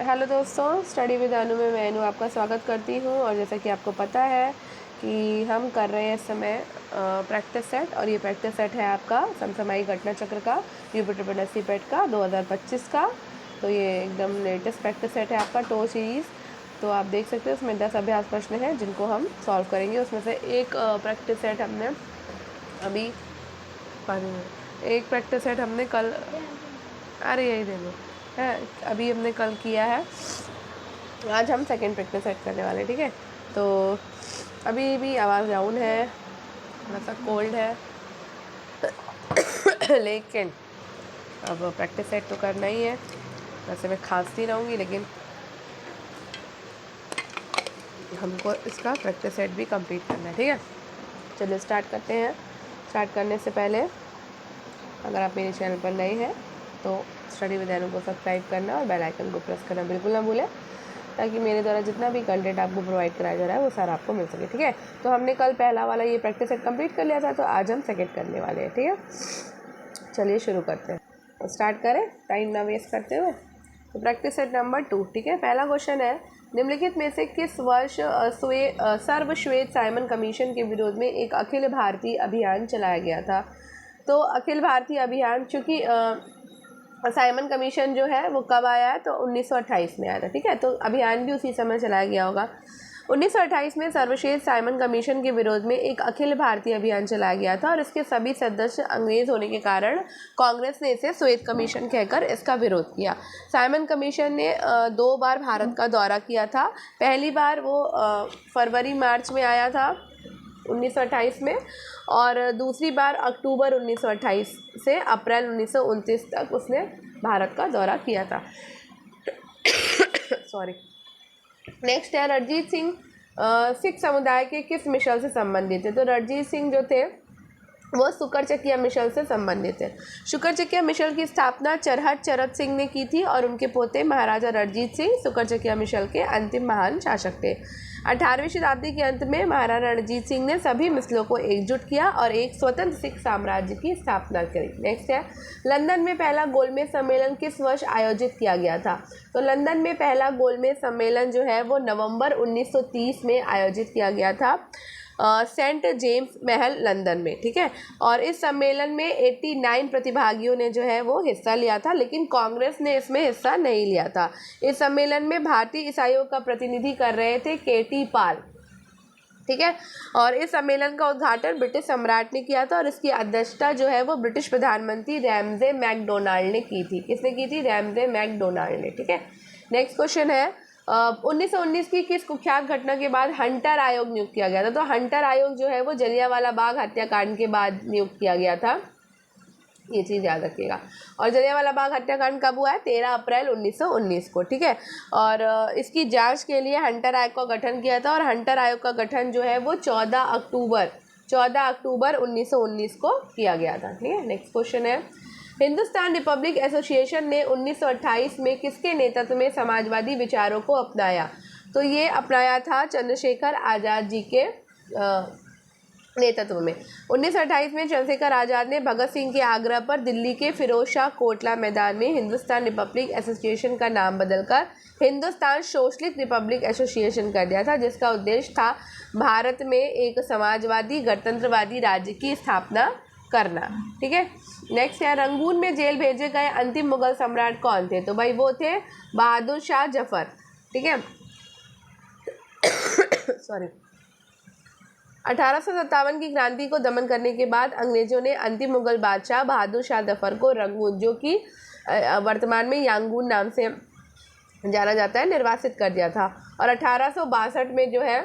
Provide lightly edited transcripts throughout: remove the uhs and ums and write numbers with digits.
Hello दोस्तों, study with अनु में मैं अनु आपका स्वागत करती हूँ। और जैसा कि आपको पता है कि हम कर रहे हैं इस समय प्रैक्टिस सेट, और ये प्रैक्टिस सेट है आपका समसामयिक घटना चक्र का यूपी पेट का 2025 का। तो ये एकदम लेटेस्ट प्रैक्टिस सेट है आपका टो सीरीज़। तो आप देख सकते हैं उसमें 10 अभ्यास प्रश्न हैं जिनको हम सॉल्व करेंगे। उसमें से एक प्रैक्टिस सेट हमने अभी कल यही दे दो है, अभी हमने कल किया है। आज हम सेकेंड प्रैक्टिस सेट करने वाले हैं, ठीक है। तो अभी भी आवाज़ डाउन है, थोड़ा सा कोल्ड है लेकिन अब प्रैक्टिस सेट तो करना ही है। वैसे मैं खांसती रहूँगी लेकिन हमको इसका प्रैक्टिस सेट भी कंप्लीट करना है, ठीक है। चलिए स्टार्ट करते हैं। स्टार्ट करने से पहले अगर आप मेरे चैनल पर नए हैं तो स्टडी विद अनु को सब्सक्राइब करना और बेल आइकन को प्रेस करना बिल्कुल ना भूलें, ताकि मेरे द्वारा जितना भी कंटेंट आपको प्रोवाइड कराया जा रहा है वो सारा आपको मिल सके, ठीक है। तो हमने कल पहला वाला ये प्रैक्टिस सेट कंप्लीट कर लिया था, तो आज हम सेकंड करने वाले हैं, ठीक है। चलिए शुरू करते हैं, तो स्टार्ट करें टाइम ना वेस्ट करते हुए। तो प्रैक्टिस सेट नंबर 2, ठीक है। पहला क्वेश्चन है, निम्नलिखित में से किस वर्ष सर्वश्वेत साइमन कमीशन के विरोध में एक अखिल भारतीय अभियान चलाया गया था। तो अखिल भारतीय अभियान, चूँकि साइमन कमीशन जो है वो कब आया है, तो 1928 में आया था, ठीक है। तो अभियान भी उसी समय चलाया गया होगा। 1928 में सर्वश्रेष्ठ साइमन कमीशन के विरोध में एक अखिल भारतीय अभियान चलाया गया था, और इसके सभी सदस्य अंग्रेज होने के कारण कांग्रेस ने इसे श्वेत कमीशन कहकर इसका विरोध किया। साइमन कमीशन ने 2 बार भारत का दौरा किया था। पहली बार वो फरवरी मार्च में आया था 1928 में, और दूसरी बार अक्टूबर 1928 से अप्रैल 1929 तक उसने भारत का दौरा किया था। सॉरी। नेक्स्ट है, रणजीत सिंह सिख समुदाय के किस मिशन से संबंधित है। तो रणजीत सिंह जो थे वो शुकर-चकिया मिशन से संबंधित है। शुकर-चकिया मिशन की स्थापना चरहट चरत सिंह ने की थी, और उनके पोते महाराजा रणजीत सिंह शुकर-चकिया मिशन के अंतिम महान शासक थे। 18वीं शताब्दी के अंत में महाराजा रणजीत सिंह ने सभी मिसलों को एकजुट किया और एक स्वतंत्र सिख साम्राज्य की स्थापना करी। नेक्स्ट है, लंदन में पहला गोलमेज सम्मेलन किस वर्ष आयोजित किया गया था। तो लंदन में पहला गोलमेज सम्मेलन जो है वो नवंबर 1930 में आयोजित किया गया था, सेंट जेम्स महल लंदन में, ठीक है। और इस सम्मेलन में 89 प्रतिभागियों ने जो है वो हिस्सा लिया था, लेकिन कांग्रेस ने इसमें हिस्सा नहीं लिया था। इस सम्मेलन में भारतीय ईसाइयों का प्रतिनिधि कर रहे थे केटी पाल, ठीक है। और इस सम्मेलन का उद्घाटन ब्रिटिश सम्राट ने किया था, और इसकी अध्यक्षता जो है वो ब्रिटिश प्रधानमंत्री रैमजे मैकडोनाल्ड ने की थी। किसने की थी? रैमजे मैकडोनाल्ड ने, ठीक है। नेक्स्ट क्वेश्चन है, 1919 की किस कुख्यात घटना के बाद हंटर आयोग नियुक्त किया गया था। तो हंटर आयोग जो है वो जलियांवाला बाग हत्याकांड के बाद नियुक्त किया गया था, ये चीज़ याद रखिएगा। और जलियांवाला बाग हत्याकांड कब हुआ है? 13 अप्रैल 1919 को, ठीक है। और इसकी जांच के लिए हंटर आयोग का गठन किया था, और हंटर आयोग का गठन जो है वो 14 अक्टूबर 1919 को किया गया था, ठीक है। नेक्स्ट क्वेश्चन है, हिंदुस्तान रिपब्लिक एसोसिएशन ने 1928 में किसके नेतृत्व में समाजवादी विचारों को अपनाया। तो ये अपनाया था चंद्रशेखर आज़ाद जी के नेतृत्व में। 1928 में चंद्रशेखर आज़ाद ने भगत सिंह के आग्रह पर दिल्ली के फिरोज शाह कोटला मैदान में हिंदुस्तान रिपब्लिक एसोसिएशन का नाम बदलकर हिंदुस्तान सोशलिस्ट रिपब्लिक एसोसिएशन कर दिया था, जिसका उद्देश्य था भारत में एक समाजवादी गणतंत्रवादी राज्य की स्थापना करना, ठीक है। नेक्स्ट है, रंगून में जेल भेजे गए अंतिम मुगल सम्राट कौन थे। तो भाई वो थे बहादुर शाह जफर, ठीक है। सॉरी। 1857 की क्रांति को दमन करने के बाद अंग्रेजों ने अंतिम मुगल बादशाह बहादुर शाह जफर को रंगून, जो कि वर्तमान में यांगून नाम से जाना जाता है, निर्वासित कर दिया था। और 1862 में जो है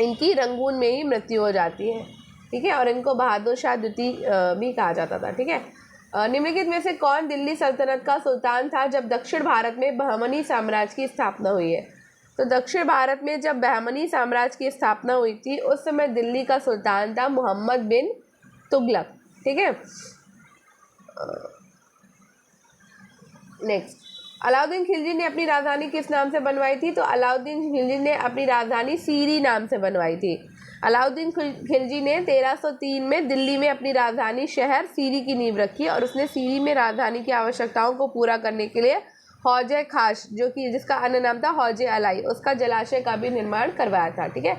इनकी रंगून में ही मृत्यु हो जाती है, ठीक है। और इनको बहादुर शाह द्वितीय भी कहा जाता था, ठीक है। निम्नलिखित में से कौन दिल्ली सल्तनत का सुल्तान था जब दक्षिण भारत में बहमनी साम्राज्य की स्थापना हुई है। तो दक्षिण भारत में जब बहमनी साम्राज्य की स्थापना हुई थी उस समय दिल्ली का सुल्तान था मोहम्मद बिन तुगलक, ठीक है। नेक्स्ट, अलाउद्दीन खिलजी ने अपनी राजधानी किस नाम से बनवाई थी। तो अलाउद्दीन खिलजी ने अपनी राजधानी सीरी नाम से बनवाई थी। अलाउद्दीन खिलजी ने 1303 में दिल्ली में अपनी राजधानी शहर सीरी की नींव रखी, और उसने सीरी में राजधानी की आवश्यकताओं को पूरा करने के लिए हौजे खास, जो कि जिसका अन्य नाम था हौजे अलाई, उसका जलाशय का भी निर्माण करवाया था। ठीक है,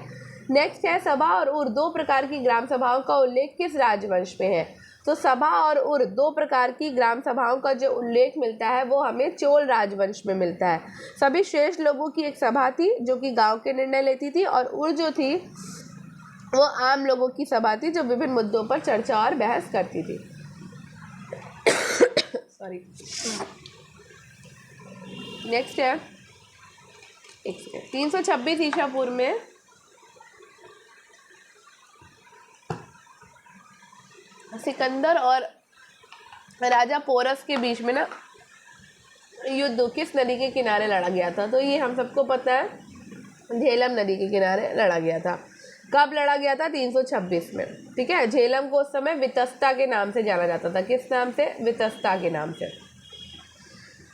नेक्स्ट है सभा और उर, दो प्रकार की ग्राम सभाओं का उल्लेख किस राजवंश में है? तो सभा और उर, दो प्रकार की ग्राम सभाओं का जो उल्लेख मिलता है वो हमें चोल राजवंश में मिलता है। सभी श्रेष्ठ लोगों की एक सभा थी जो कि गांव के निर्णय लेती थी, और उर जो थी वो आम लोगों की सभा थी जो विभिन्न मुद्दों पर चर्चा और बहस करती थी। सॉरी। नेक्स्ट है 326 ईसा पूर्व में सिकंदर और राजा पोरस के बीच में ना युद्ध किस नदी के किनारे लड़ा गया था? तो ये हम सबको पता है, झेलम नदी के किनारे लड़ा गया था। कब लड़ा गया था? 326 में। ठीक है, झेलम को उस समय वितस्ता के नाम से जाना जाता था। किस नाम से? वितस्ता के नाम से।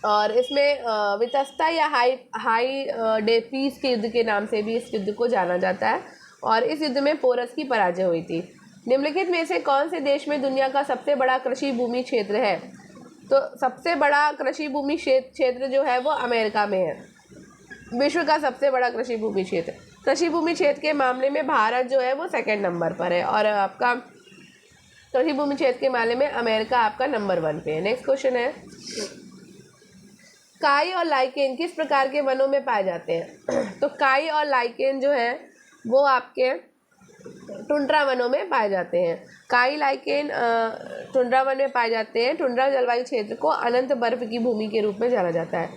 और इसमें वितस्ता या हाई डेफीस के युद्ध के नाम से भी इस युद्ध को जाना जाता है, और इस युद्ध में पोरस की पराजय हुई थी। निम्नलिखित में से कौन से देश में दुनिया का सबसे बड़ा कृषि भूमि क्षेत्र है? तो सबसे बड़ा कृषि भूमि क्षेत्र जो है वो अमेरिका में है, विश्व का सबसे बड़ा कृषि भूमि क्षेत्र। कृषि भूमि क्षेत्र के मामले में भारत जो है वो सेकंड नंबर पर है, और आपका कृषि भूमि क्षेत्र के मामले में अमेरिका आपका नंबर 1 पे है। नेक्स्ट क्वेश्चन है, काई और लाइकेन किस प्रकार के वनों में पाए जाते हैं? तो काई और लाइकेन जो है वो आपके टुंड्रा वनों में पाए जाते हैं। काई लाइकेन टुंड्रा वन में पाए जाते हैं। टुंड्रा जलवायु क्षेत्र को अनंत बर्फ की भूमि के रूप में जाना जाता है।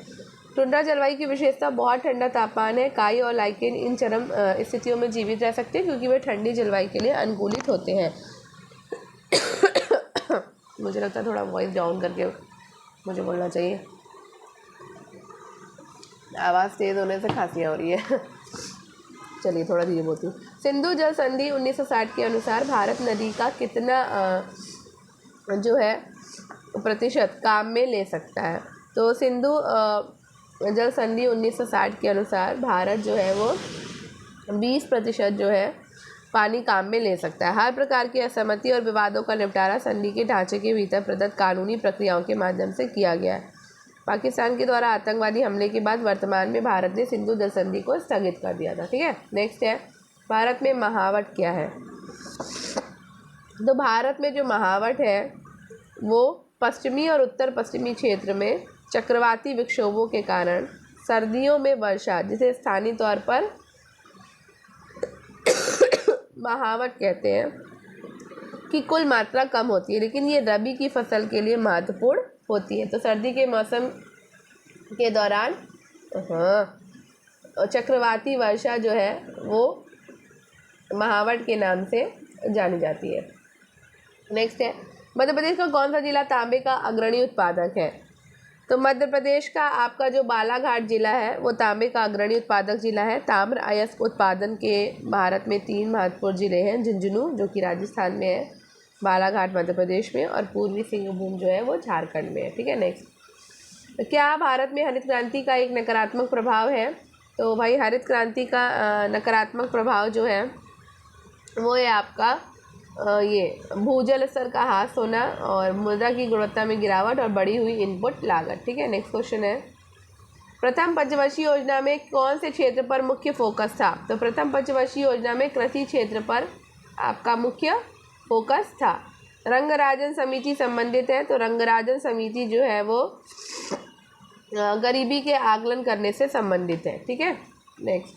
टुंड्रा जलवायु की विशेषता बहुत ठंडा तापमान है। काई और लाइकेन इन चरम स्थितियों में जीवित रह सकते हैं क्योंकि वे ठंडी जलवायु के लिए अनुकूलित होते हैं। मुझे लगता है थोड़ा वॉइस डाउन करके मुझे बोलना चाहिए, आवाज़ तेज़ होने से खांसियाँ हो रही है। चलिए थोड़ा धीरे बोलती हूँ। सिंधु जल संधि 1960 के अनुसार भारत नदी का कितना जो है प्रतिशत काम में ले सकता है? तो सिंधु जल संधि 1960 के अनुसार भारत जो है वो 20% जो है पानी काम में ले सकता है। हर प्रकार की असहमति और विवादों का निपटारा संधि के ढांचे के भीतर प्रदत्त कानूनी प्रक्रियाओं के माध्यम से किया गया है। पाकिस्तान के द्वारा आतंकवादी हमले के बाद वर्तमान में भारत ने सिंधु जल संधि को स्थगित कर दिया था। ठीक है, नेक्स्ट है, भारत में महावट क्या है? तो भारत में जो महावट है वो पश्चिमी और उत्तर पश्चिमी क्षेत्र में चक्रवाती विक्षोभों के कारण सर्दियों में वर्षा, जिसे स्थानीय तौर पर महावट कहते हैं, की कुल मात्रा कम होती है, लेकिन ये रबी की फसल के लिए महत्वपूर्ण होती है। तो सर्दी के मौसम के दौरान चक्रवाती वर्षा जो है वो महावट के नाम से जानी जाती है। नेक्स्ट है, मध्य प्रदेश का कौन सा जिला तांबे का अग्रणी उत्पादक है? तो मध्य प्रदेश का आपका जो बालाघाट जिला है वो तांबे का अग्रणी उत्पादक जिला है। ताम्र अयस्क उत्पादन के भारत में 3 महत्वपूर्ण जिले हैं, झुंझुनू जो कि राजस्थान में है, बालाघाट मध्य प्रदेश में, और पूर्वी सिंहभूम जो है वो झारखंड में है। ठीक है, नेक्स्ट, तो क्या भारत में हरित क्रांति का एक नकारात्मक प्रभाव है? तो भाई हरित क्रांति का नकारात्मक प्रभाव जो है वो है आपका ये भूजल स्तर का ह्रास होना और मृदा की गुणवत्ता में गिरावट और बढ़ी हुई इनपुट लागत। ठीक है, नेक्स्ट क्वेश्चन है, प्रथम पंचवर्षीय योजना में कौन से क्षेत्र पर मुख्य फोकस था? तो प्रथम पंचवर्षीय योजना में कृषि क्षेत्र पर आपका मुख्य फोकस था। रंगराजन समिति संबंधित है, तो रंगराजन समिति जो है वो गरीबी के आकलन करने से संबंधित है। ठीक है, नेक्स्ट,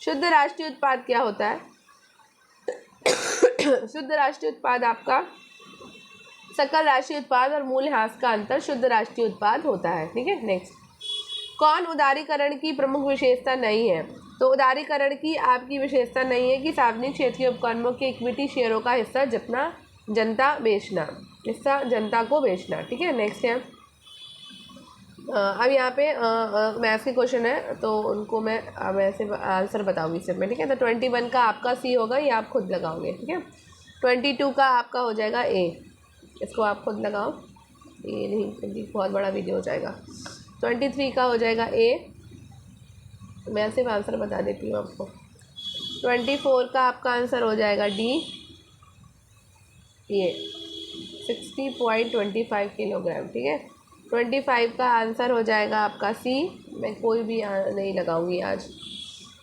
शुद्ध राष्ट्रीय उत्पाद क्या होता है? शुद्ध राष्ट्रीय उत्पाद आपका सकल राष्ट्रीय उत्पाद और मूल्यह्रास का अंतर शुद्ध राष्ट्रीय उत्पाद होता है। ठीक है, नेक्स्ट, कौन उदारीकरण की प्रमुख विशेषता नहीं है? तो उदारीकरण की आपकी विशेषता नहीं है कि सार्वजनिक क्षेत्र के उपक्रमों के इक्विटी शेयरों का हिस्सा हिस्सा जनता को बेचना। ठीक है, नेक्स्ट है, अब यहाँ पे मैथ्स के क्वेश्चन है तो उनको मैं अब ऐसे आंसर बताऊंगी सिर्फ मैं। ठीक है, तो 21 का आपका सी होगा, ये आप खुद लगाओगे। ठीक है, 22 का आपका हो जाएगा ए, इसको आप खुद लगाओ, ये नहीं क्योंकि बहुत बड़ा वीडियो हो जाएगा। 23 का हो जाएगा ए, मैं सिर्फ आंसर बता देती हूँ आपको। 24 का आपका आंसर हो जाएगा डी, ये 60.25 किलोग्राम। ठीक है, 25 का आंसर हो जाएगा आपका सी। मैं कोई भी नहीं लगाऊंगी आज,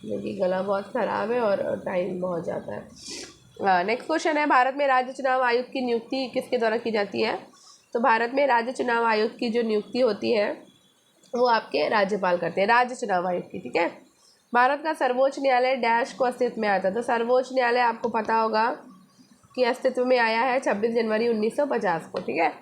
क्योंकि गला बहुत ख़राब है और टाइम बहुत जाता है। नेक्स्ट क्वेश्चन है, भारत में राज्य चुनाव आयुक्त की नियुक्ति किसके द्वारा की जाती है? तो भारत में राज्य चुनाव आयुक्त की जो नियुक्ति होती है वो आपके राज्यपाल करते हैं, राज्य चुनाव आयुक्त की। ठीक है। भारत का सर्वोच्च न्यायालय डैश को अस्तित्व में आता है? तो सर्वोच्च न्यायालय आपको पता होगा कि अस्तित्व में आया है 26 जनवरी 1950 को। ठीक है।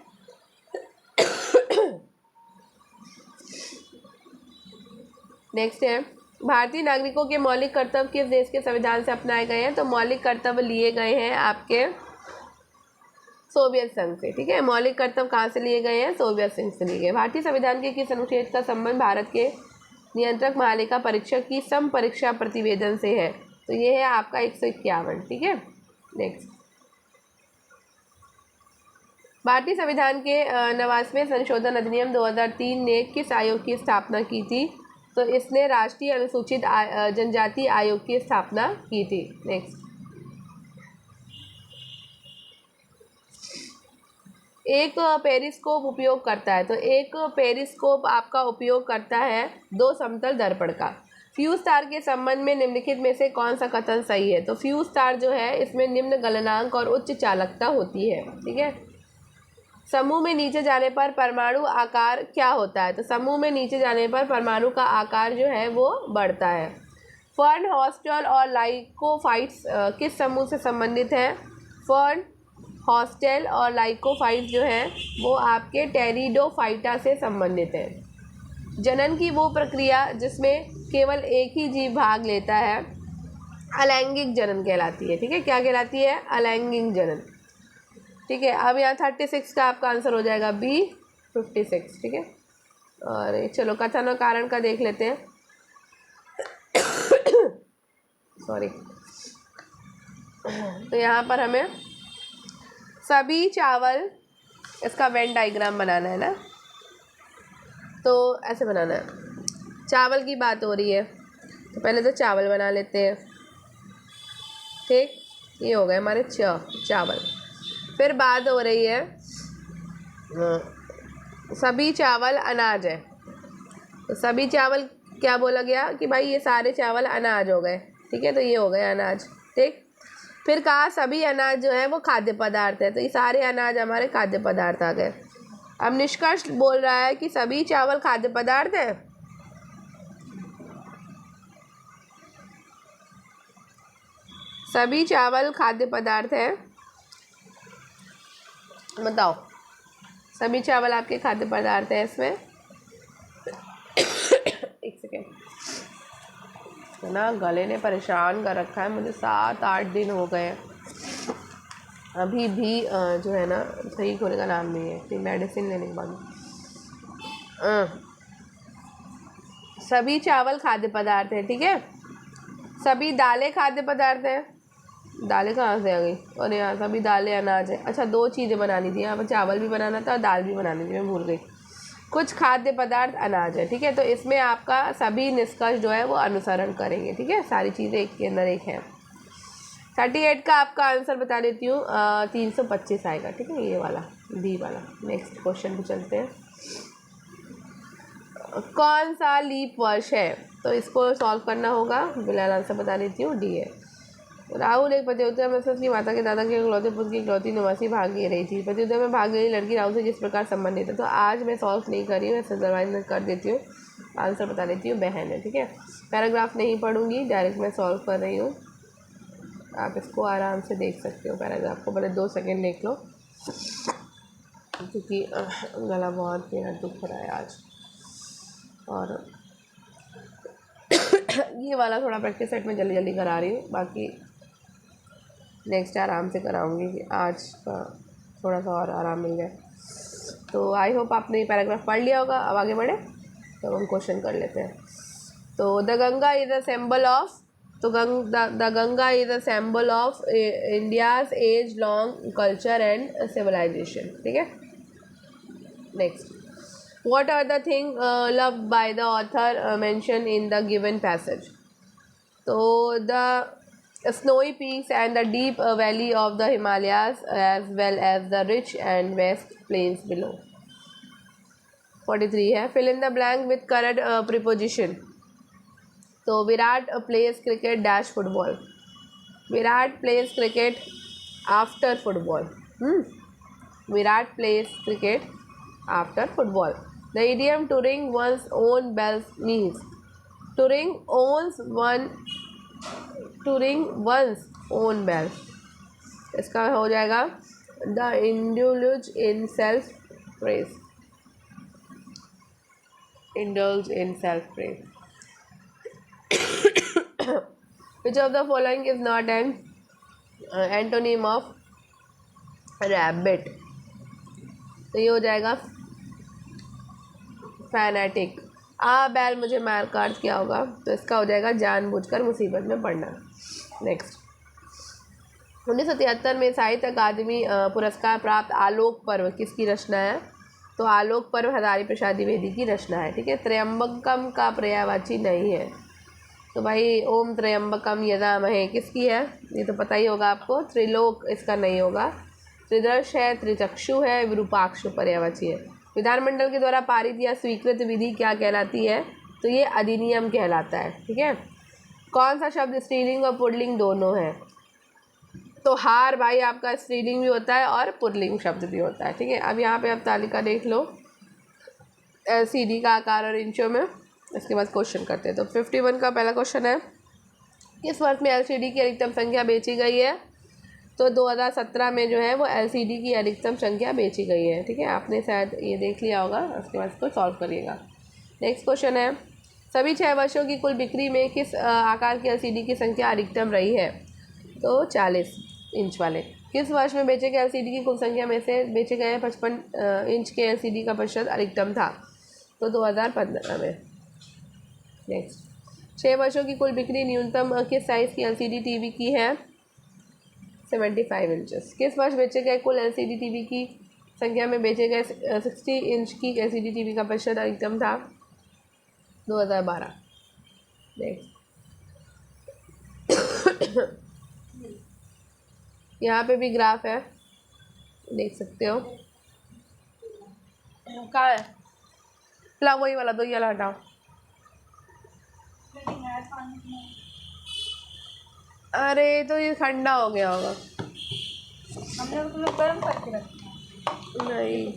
नेक्स्ट है, भारतीय नागरिकों के मौलिक कर्तव्य किस देश के संविधान से अपनाए गए हैं? तो मौलिक कर्तव्य लिए गए हैं आपके सोवियत संघ से। ठीक है। मौलिक कर्तव्य कहाँ से लिए गए हैं? सोवियत संघ से लिए गए। भारतीय संविधान के किस अनुच्छेद का संबंध भारत के नियंत्रक महालेखा परीक्षक की सम परीक्षा प्रतिवेदन से है? तो ये है आपका 151। ठीक है। नेक्स्ट, भारतीय संविधान के 89वें संशोधन अधिनियम 2003 ने किस आयोग की स्थापना की थी? तो इसने राष्ट्रीय अनुसूचित जनजाति आयोग की स्थापना की थी। नेक्स्ट, एक पेरिस्कोप उपयोग करता है? तो एक पेरिस्कोप आपका उपयोग करता है 2 समतल दर्पण का। फ्यूज तार के संबंध में निम्नलिखित में से कौन सा कथन सही है? तो फ्यूज तार जो है इसमें निम्न गलनांक और उच्च चालकता होती है। ठीक है। समूह में नीचे जाने पर परमाणु आकार क्या होता है? तो समूह में नीचे जाने पर परमाणु का आकार जो है वो बढ़ता है। फर्न, हॉस्टल और लाइकोफाइट्स किस समूह से संबंधित है? फर्न, हॉस्टल और लाइकोफाइट्स जो है वो आपके टेरिडोफाइटा से संबंधित है। जनन की वो प्रक्रिया जिसमें केवल एक ही जीव भाग लेता है अलैंगिक जनन कहलाती है। ठीक है। क्या कहलाती है? अलैंगिक जनन। ठीक है। अब यहाँ 36 का आपका आंसर हो जाएगा बी, 56। ठीक है। और चलो कथन और कारण का देख लेते हैं। सॉरी। तो यहाँ पर हमें सभी चावल, इसका वेन डायग्राम बनाना है ना, तो ऐसे बनाना है। चावल की बात हो रही है तो पहले तो चावल बना लेते हैं। ठीक, ये हो गए हमारे चावल। फिर बात हो रही है सभी चावल अनाज है। तो सभी चावल क्या बोला गया कि भाई ये सारे चावल अनाज हो गए। ठीक है। तो ये हो गए अनाज। ठीक। फिर कहा सभी अनाज जो है वो खाद्य पदार्थ है। तो ये सारे अनाज हमारे खाद्य पदार्थ आ गए। अब निष्कर्ष बोल रहा है कि सभी चावल खाद्य पदार्थ है। सभी चावल खाद्य पदार्थ है। बताओ, सभी चावल आपके खाद्य पदार्थ है इसमें? एक सेकेंड, ना गले ने परेशान कर रखा है मुझे, 7-8 दिन हो गए अभी भी जो है ना सही होने का नाम नहीं है। फिर मेडिसिन लेने के बाद सभी चावल खाद्य पदार्थ है। ठीक है। सभी दालें खाद्य पदार्थ है। दालें कहाँ से आ गई? और यहाँ सभी दालें अनाज है। अच्छा, 2 चीज़ें बनानी थी यहाँ पर, चावल भी बनाना था और दाल भी बनानी थी, मैं भूल गई। कुछ खाद्य पदार्थ अनाज है। ठीक है। तो इसमें आपका सभी निष्कर्ष जो है वो अनुसरण करेंगे। ठीक है। सारी चीज़ें एक के अंदर एक है। 38 का आपका आंसर बता देती हूँ, 325 आएगा। ठीक है, ये वाला डी वाला। नेक्स्ट क्वेश्चन पे चलते हैं। कौन सा लीप वर्ष है? तो इसको सॉल्व करना होगा। बिलाल आंसर बता देती हूँ, डी है। राहुल एक प्रतियोगिता में उसकी माता के दादा के इकलौते पुत्र की इकलौती निवासी भाग ले रही थी। प्रतियोगिता में भाग ले रही लड़की राहुल से जिस प्रकार संबंधित है। तो आज मैं सॉल्व नहीं कर रही हूँ, अदरवाइज मैं कर देती हूँ। आंसर बता देती हूँ, बहन है। ठीक है। पैराग्राफ नहीं पढ़ूंगी, डायरेक्ट मैं सॉल्व कर रही हूँ। आप इसको आराम से देख सकते हो पैराग्राफ को, पहले 2 सेकेंड देख लो, क्योंकि गला बहुत मेरा दुख रहा है आज। और ये वाला थोड़ा प्रैक्टिस सेट में जल्दी जल्दी करा रही हूँ, बाकी नेक्स्ट आराम से कराऊंगी कि आज का थोड़ा सा और आराम मिल जाए। तो आई होप आपने ये पैराग्राफ पढ़ लिया होगा। अब आगे बढ़े तो हम क्वेश्चन कर लेते हैं। तो the Ganga is a symbol of, तो the Ganga is a symbol of India's age long culture and civilization. ठीक है। Next, what are the things loved by the author mentioned in the given passage? So the snowy peaks and the deep valley of the Himalayas, as well as the rich and vast plains below. 43 है। Fill in the blank with correct preposition. तो Virat plays cricket dash football. Virat plays cricket after football. Virat plays cricket after football. The idiom touring one's own bells means. Touring one's own bell. इसका हो जाएगा the indulge in self praise. Indulge in self praise. Which of the following is not an antonym of rabbit. तो ये हो जाएगा fanatic. बैल मुझे मार काट क्या होगा, तो इसका हो जाएगा जानबूझकर मुसीबत में पड़ना। नेक्स्ट, 1973 में साहित्य अकादमी पुरस्कार प्राप्त आलोक पर्व किसकी रचना है? तो आलोक पर्व हजारी प्रसाद द्विवेदी की रचना है। ठीक है, त्र्यंबकम का पर्यायवाची नहीं है, तो भाई ओम त्र्यंबकम यजामहे किसकी है? ये तो पता ही होगा आपको। त्रिलोक इसका नहीं होगा। त्रिदर्श है, त्रिचक्षु है, विरूपाक्ष पर्यायवाची है। विधानमंडल के द्वारा पारित या स्वीकृत विधि क्या कहलाती है? तो ये अधिनियम कहलाता है। ठीक है, कौन सा शब्द स्त्रीलिंग और पुल्लिंग दोनों है? तो हार भाई आपका स्त्रीलिंग भी होता है और पुल्लिंग शब्द भी होता है। ठीक है, अब यहाँ पे आप तालिका देख लो LCD का आकार और इंचों में। इसके बाद क्वेश्चन करते हैं। तो 51 का पहला क्वेश्चन है, किस वर्ष में LCD की अधिकतम संख्या बेची गई है? तो 2017 में जो है वो LCD की अधिकतम संख्या बेची गई है। ठीक है, आपने शायद ये देख लिया होगा। उसके बाद इसको सॉल्व करिएगा। नेक्स्ट क्वेश्चन है, सभी 6 वर्षों की कुल बिक्री में किस आकार की LCD की संख्या अधिकतम रही है? तो 40 इंच वाले। किस वर्ष में बेचे गए LCD की कुल संख्या में से बेचे गए 55 इंच के LCD का प्रतिशत अधिकतम था? तो 2015 में। नेक्स्ट, 6 वर्षों की कुल बिक्री न्यूनतम किस साइज़ की LCD टीवी की है? 75 इंचेस। किस वर्ष बेचे गए कुल LCD टीवी की संख्या में बेचे गए 60 इंच की LCD टीवी का प्रतिशत अधिकतम था? 2012। नेक्स्ट, यहाँ पे भी ग्राफ है, देख सकते हो। कहाँ है? ला वही वाला दो, ये वाला हटाओ। अरे तो ये ठंडा हो गया होगा। हमने तो लोग गर्म करके रखा नहीं।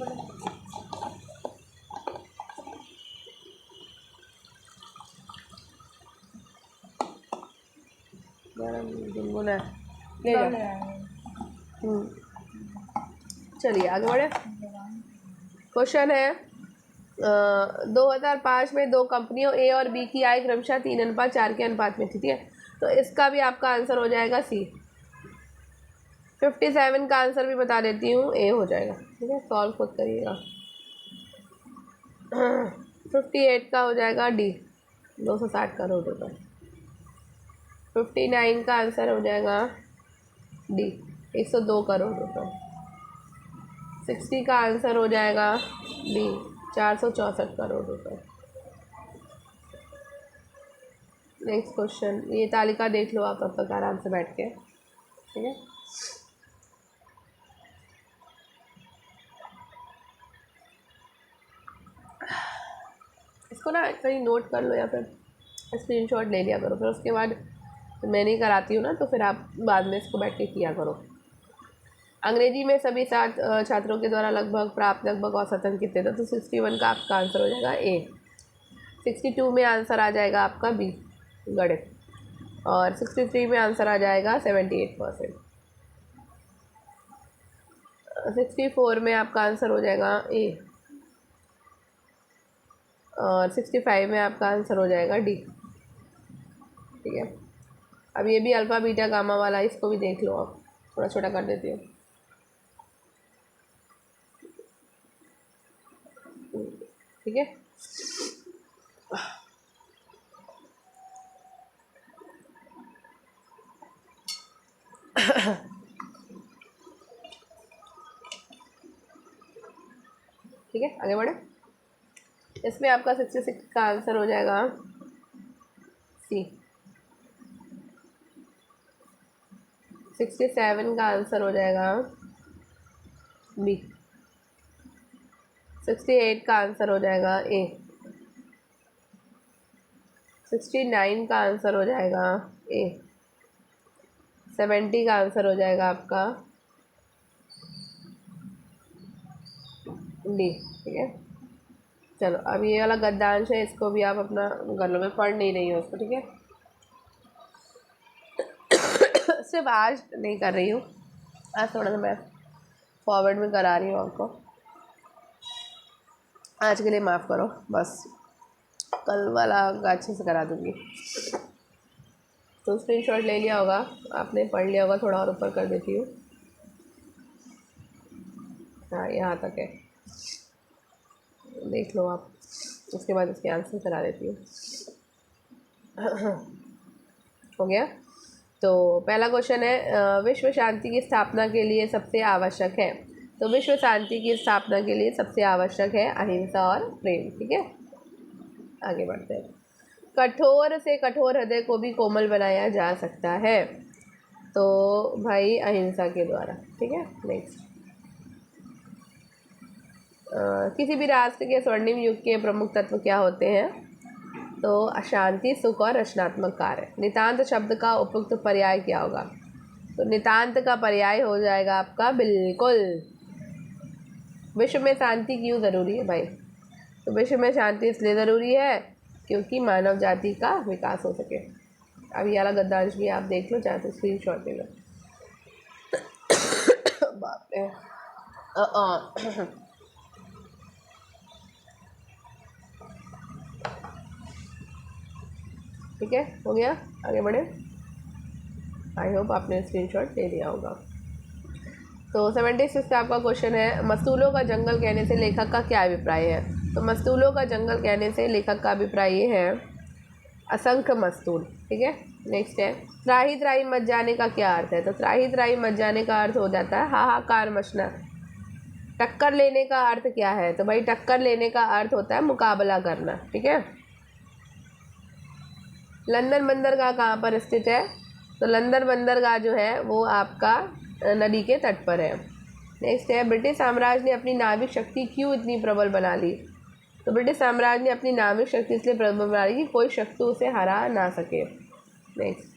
गर्म गुनगुना ले जाओ। चलिए आगे बढ़े। क्वेश्चन है, 2005 में 2 कंपनियों A और B की आय क्रमशः 3:4 के अनुपात में थी। ठीक है, तो इसका भी आपका आंसर हो जाएगा C। 57 का आंसर भी बता देती हूँ, A हो जाएगा। ठीक है, सॉल्व खुद करिएगा। 58 का हो जाएगा D, 260 करोड़ रुपये। 59 का आंसर हो जाएगा D, 102 करोड़ रुपये। 60 का आंसर हो जाएगा B, 464 करोड़ रुपये। नेक्स्ट क्वेश्चन, ये तालिका देख लो आप तब तक आराम से बैठ के। ठीक है, इसको ना कहीं नोट कर लो या फिर स्क्रीनशॉट ले लिया करो, फिर उसके बाद मैं नहीं कराती हूँ ना, तो फिर आप बाद में इसको बैठ के किया करो। अंग्रेजी में सभी 7 छात्रों के द्वारा प्राप्त लगभग औसतन कितने थे? तो 61 का आपका आंसर हो जाएगा A। 62 में आंसर आ जाएगा आपका B, गणित। और 63 में आंसर आ जाएगा 78%। 64 में आपका आंसर हो जाएगा A। और 65 में आपका आंसर हो जाएगा D। ठीक है, अब ये भी अल्फ़ा बीटा गामा वाला, इसको भी देख लो आप। थोड़ा छोटा कर देती हूँ। ठीक है, ठीक है, आगे बढ़े। इसमें आपका 66 का आंसर हो जाएगा C। 67 का आंसर हो जाएगा B। 68 का आंसर हो जाएगा ए। 69 का आंसर हो जाएगा ए। 70 का आंसर हो जाएगा आपका डी। ठीक है, चलो अब ये वाला गद्यांश है, इसको भी आप अपना कर लो, मैं पढ़ नहीं रही हूँ उसको। ठीक है, सिर्फ आज नहीं कर रही हूँ, आज थोड़ा सा मैं फॉरवर्ड में करा रही हूँ आपको। आज के लिए माफ़ करो, बस कल वाला अच्छे से करा दूँगी। तो स्क्रीनशॉट ले लिया होगा आपने, पढ़ लिया होगा, थोड़ा और ऊपर कर देती हूँ। हाँ, यहाँ तक है, देख लो आप, उसके बाद इसके आंसर करा देती हूँ। हो गया। तो पहला क्वेश्चन है, विश्व शांति की स्थापना के लिए सबसे आवश्यक है। तो विश्व शांति की स्थापना के लिए सबसे आवश्यक है अहिंसा और प्रेम। ठीक है, आगे बढ़ते हैं। कठोर से कठोर हृदय को भी कोमल बनाया जा सकता है। तो भाई अहिंसा के द्वारा। ठीक है, नेक्स्ट। किसी भी राष्ट्र के स्वर्णिम युग के प्रमुख तत्व क्या होते हैं? तो अशांति, सुख और रचनात्मक कार्य। नितांत शब्द का उपयुक्त पर्याय क्या होगा? तो नितांत का पर्याय हो जाएगा आपका बिल्कुल। विश्व में शांति क्यों ज़रूरी है भाई? तो विश्व में शांति इसलिए ज़रूरी है क्योंकि मानव जाति का विकास हो सके। अब ये वाला गद्यांश भी आप देख लो, चाहे तो स्क्रीन शॉट ले लो। बाप रे। ठीक है, हो गया, आगे बढ़े। आई होप आपने स्क्रीनशॉट ले लिया होगा। तो 76 का आपका क्वेश्चन है, मस्तूलों का जंगल कहने से लेखक का क्या अभिप्राय है? तो मस्तूलों का जंगल कहने से लेखक का अभिप्राय ये है, असंख्य मस्तूल। ठीक है, नेक्स्ट है, त्राही त्राही मच जाने का क्या अर्थ है? तो त्राही त्राही मच जाने का अर्थ हो जाता है हाहाकार मचना। टक्कर लेने का अर्थ क्या है? तो भाई टक्कर लेने का अर्थ होता है मुकाबला करना। ठीक है, लंदन बंदरगाह कहाँ पर स्थित है? तो लंदन बंदरगाह जो है वो आपका नदी के तट पर है। नेक्स्ट है, ब्रिटिश साम्राज्य ने अपनी नाविक शक्ति क्यों इतनी प्रबल बना ली? तो ब्रिटिश साम्राज्य ने अपनी नाविक शक्ति इसलिए प्रबल बना ली कि कोई शत्रु उसे हरा ना सके। नेक्स्ट,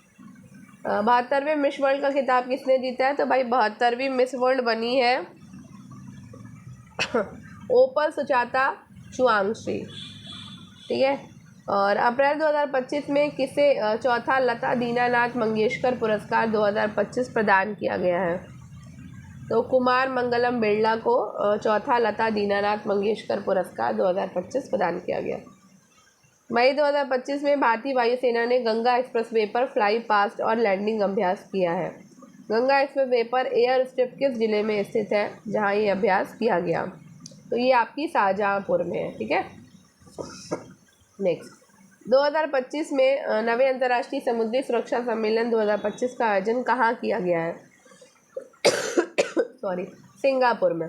72वें मिस वर्ल्ड का खिताब किसने जीता है? तो भाई 72वीं मिस वर्ल्ड बनी है ओपल सुचाता चुआंगशी। ठीक है, और अप्रैल 2025 में किसे चौथा लता दीनानाथ मंगेशकर पुरस्कार 2025 प्रदान किया गया है? तो कुमार मंगलम बिरला को चौथा लता दीनानाथ मंगेशकर पुरस्कार 2025 प्रदान किया गया। मई 2025 में भारतीय वायुसेना ने गंगा एक्सप्रेसवे पर फ्लाई पास्ट और लैंडिंग अभ्यास किया है। गंगा एक्सप्रेसवे पर एयर स्ट्रिप किस जिले में स्थित है जहां ये अभ्यास किया गया? तो ये आपकी शाहजहाँपुर में है। ठीक है, नेक्स्ट, 2025 में नवे अंतर्राष्ट्रीय समुद्री सुरक्षा सम्मेलन 2025 का आयोजन कहाँ किया गया है? सॉरी, सिंगापुर में।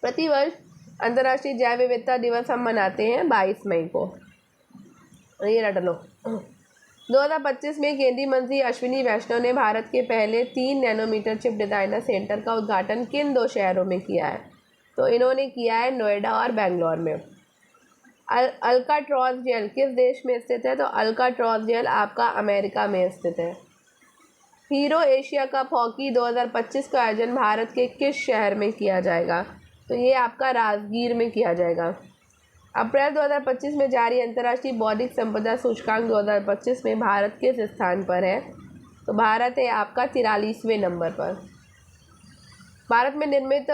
प्रतिवर्ष अंतर्राष्ट्रीय जैव विविधता दिवस हम मनाते हैं 22 मई को। ये रट लो। 2025 में केंद्रीय मंत्री अश्विनी वैष्णव ने भारत के पहले 3 नैनोमीटर चिप डिजाइनर सेंटर का उद्घाटन किन 2 शहरों में किया है? तो इन्होंने किया है नोएडा और बेंगलोर में। अल्काट्रॉज जेल किस देश में स्थित है? तो अल्काट्रॉज जेल आपका अमेरिका में स्थित है। हीरो एशिया कप हॉकी 2025 का आयोजन भारत के किस शहर में किया जाएगा? तो ये आपका राजगीर में किया जाएगा। अप्रैल 2025 में जारी अंतर्राष्ट्रीय बौद्धिक संपदा सूचकांक 2025 में भारत किस स्थान पर है? तो भारत है आपका 43वें नंबर पर। भारत में निर्मित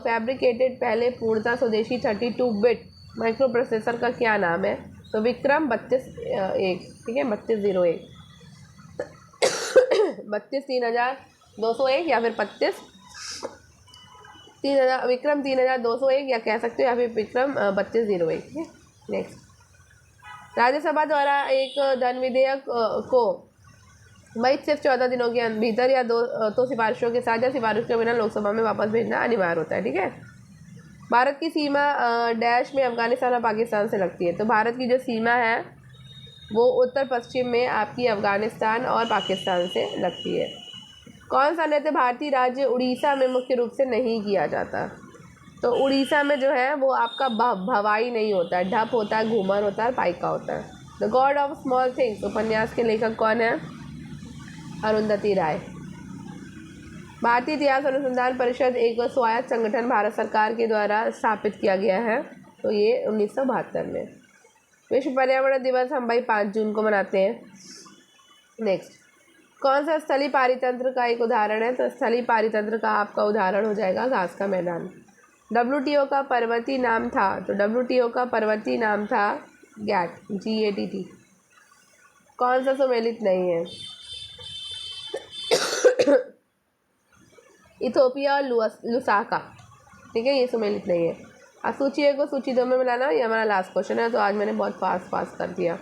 फैब्रिकेटेड पहले पूर्णतः स्वदेशी 32 बिट माइक्रो प्रोसेसर का क्या नाम है? तो विक्रम 3201। ठीक है, 3201, 32-3201 या फिर 32-3000, विक्रम 3201 या कह सकते हो, या फिर विक्रम 3201। ठीक है, नेक्स्ट, राज्यसभा द्वारा एक धन विधेयक को भाई सिर्फ 14 दिनों के भीतर या तो सिफारिशों के साथ या सिफारिश के बिना लोकसभा में वापस भेजना अनिवार्य होता है। ठीक है, भारत की सीमा डैश में अफगानिस्तान और पाकिस्तान से लगती है। तो भारत की जो सीमा है वो उत्तर पश्चिम में आपकी अफगानिस्तान और पाकिस्तान से लगती है। कौन सा नृत्य भारतीय राज्य उड़ीसा में मुख्य रूप से नहीं किया जाता? तो उड़ीसा में जो है वो आपका भवाई नहीं होता है, ढप होता है, घूमर होता है, पाइका होता है। The God of small things उपन्यास के लेखक कौन है? अरुंधति राय। भारतीय इतिहास अनुसंधान परिषद एक स्वायत्त संगठन भारत सरकार के द्वारा स्थापित किया गया है, तो ये 1972 में। विश्व पर्यावरण दिवस हम भाई 5 जून को मनाते हैं। नेक्स्ट, कौन सा स्थलीय पारितंत्र का एक उदाहरण है? तो स्थलीय पारितंत्र का आपका उदाहरण हो जाएगा घास का मैदान। WTO का पर्वतीय नाम था, तो WTO का पर्वतीय नाम था गैट, GATT। कौन सा सुमेलित नहीं है? इथोपिया और लुसाका, ठीक है, ये सुमेलित नहीं है। अब सूची 1 को सूची 2 में मिलाना, ये हमारा लास्ट क्वेश्चन है, तो आज मैंने बहुत फास्ट कर दिया।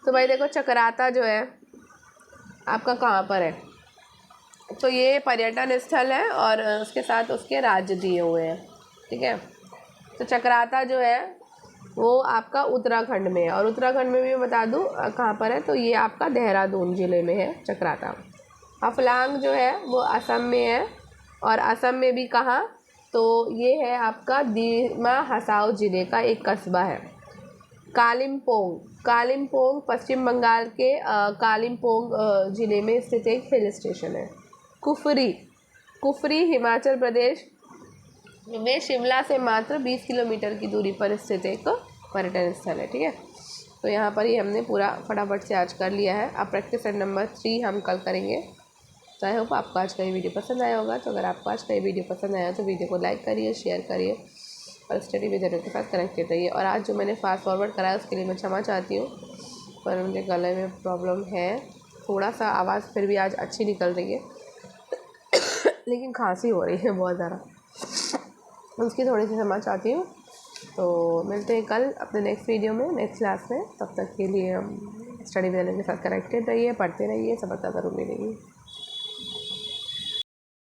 तो भाई देखो, चक्राता जो है आपका कहाँ पर है? तो ये पर्यटन स्थल है और उसके साथ उसके राज्य दिए हुए हैं, ठीक है। तो चक्राता जो है वो आपका उत्तराखंड में है, और उत्तराखंड में भी मैं बता दूँ कहाँ पर है, तो ये आपका देहरादून ज़िले में है चक्राता। हफलांग जो है वो असम में है, और असम में भी कहाँ? तो ये है आपका दीमा हसाओ ज़िले का एक कस्बा है। कालिम्पोंग पश्चिम बंगाल के कालिम्पोंग ज़िले में स्थित एक हिल स्टेशन है। कुफरी हिमाचल प्रदेश में शिमला से मात्र 20 किलोमीटर की दूरी पर स्थित एक पर्यटन स्थल है, ठीक है। तो यहाँ पर ही हमने पूरा फटाफट से आज कर लिया है। अब प्रैक्टिस सेट नंबर 3 हम कल करेंगे। तो आई होप आपको आज का ये वीडियो पसंद आया होगा। तो अगर आपको आज का ये वीडियो पसंद आया तो वीडियो को लाइक करिए, शेयर करिए और स्टडी विद के साथ कनेक्टेड रहिए। और आज जो मैंने फास्ट फॉरवर्ड कराया उसके लिए मैं क्षमा चाहती हूँ, पर मुझे गले में प्रॉब्लम है, थोड़ा सा आवाज़ फिर भी आज अच्छी निकल रही है लेकिन खांसी हो रही है बहुत ज़्यादा, उसकी थोड़ी सी क्षमा चाहती हूँ। तो मिलते हैं कल अपने नेक्स्ट वीडियो में, नेक्स्ट क्लास में। तब तक के लिए हम स्टडी विद के साथ कनेक्टेड रहिए, पढ़ते रहिए, सफलता ज़रूर मिलेगी।